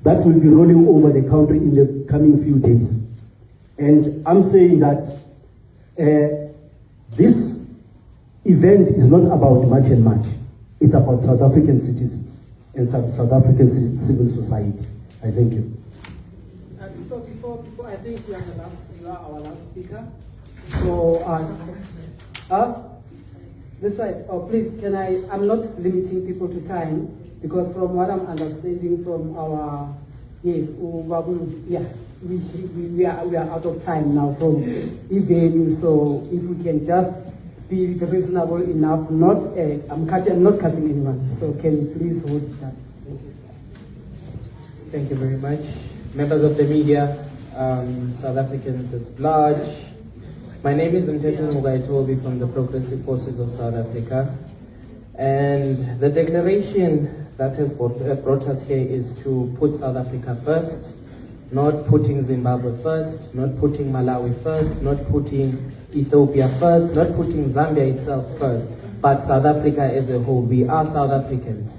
that will be rolling over the country in the coming few days. And I'm saying that this event is not about much and much. It's about South African citizens and South African civil society. I thank you. Before I think you are our last speaker. So, this side, please, I'm not limiting people to time, because from what I'm understanding from our, yes, we are out of time now from venue, so if we can just be reasonable enough, I'm not cutting anyone, so can you please hold that? Thank you. Thank you very much. Members of the media, South Africans at large. My name is Mteto Mugaitobi from the Progressive Forces of South Africa. And the declaration that has brought us here is to put South Africa first, not putting Zimbabwe first, not putting Malawi first, not putting Ethiopia first, not putting Zambia itself first, but South Africa as a whole. We are South Africans.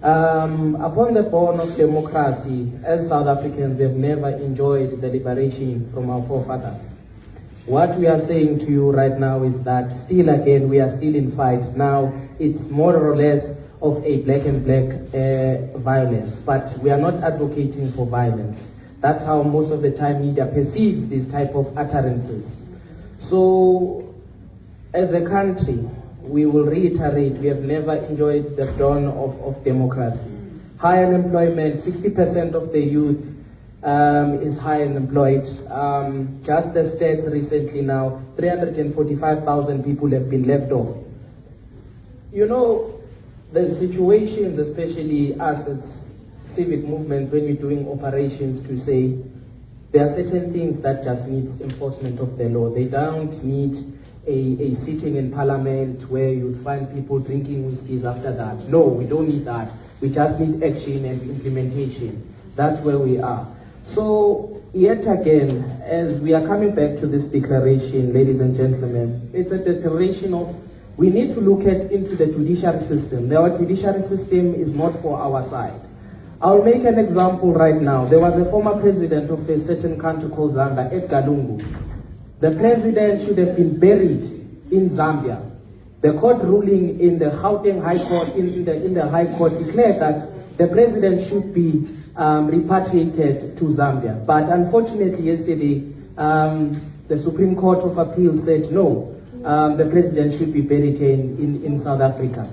Upon the dawn of democracy, as South Africans, we have never enjoyed the liberation from our forefathers. What we are saying to you right now is that still again, we are still in fight. Now, it's more or less of a black and black violence, but we are not advocating for violence. That's how most of the time media perceives these type of utterances. So, as a country, we will reiterate, we have never enjoyed the dawn of democracy. High unemployment, 60% of the youth is high unemployed. Just the stats recently now, 345,000 people have been left off. You know, the situations, especially us as civic movements, when we're doing operations, to say there are certain things that just needs enforcement of the law. They don't need a sitting in parliament where you'd find people drinking whiskeys after that. No, we don't need that. We just need action and implementation. That's where we are. So, yet again, as we are coming back to this declaration, ladies and gentlemen, it's a declaration of, we need to look into the judiciary system. Our judiciary system is not for our side. I'll make an example right now. There was a former president of a certain country called Zambia, Lungu. The president should have been buried in Zambia. The court ruling in the Gauteng High Court, in the High Court, declared that the president should be repatriated to Zambia. But unfortunately, yesterday, the Supreme Court of Appeal said no, the president should be buried in South Africa.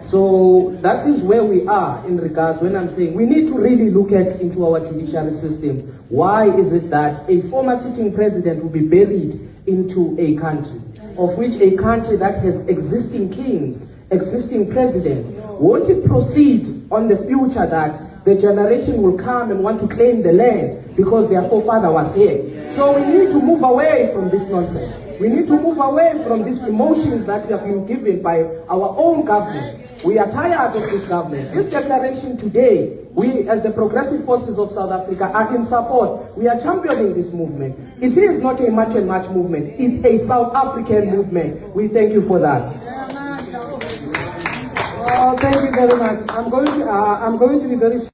So that is where we are in regards when I'm saying we need to really look into our judiciary systems. Why is it that a former sitting president will be buried into a country, of which a country that has existing kings, existing presidents, won't it proceed on the future that the generation will come and want to claim the land because their forefather was here? So we need to move away from this nonsense. We need to move away from these emotions that we have been given by our own government. We are tired of this government. This declaration today, we as the Progressive Forces of South Africa are in support. We are championing this movement. It is not a much and much movement. It's a South African movement. We thank you for that. Thank you very much. I'm going to be very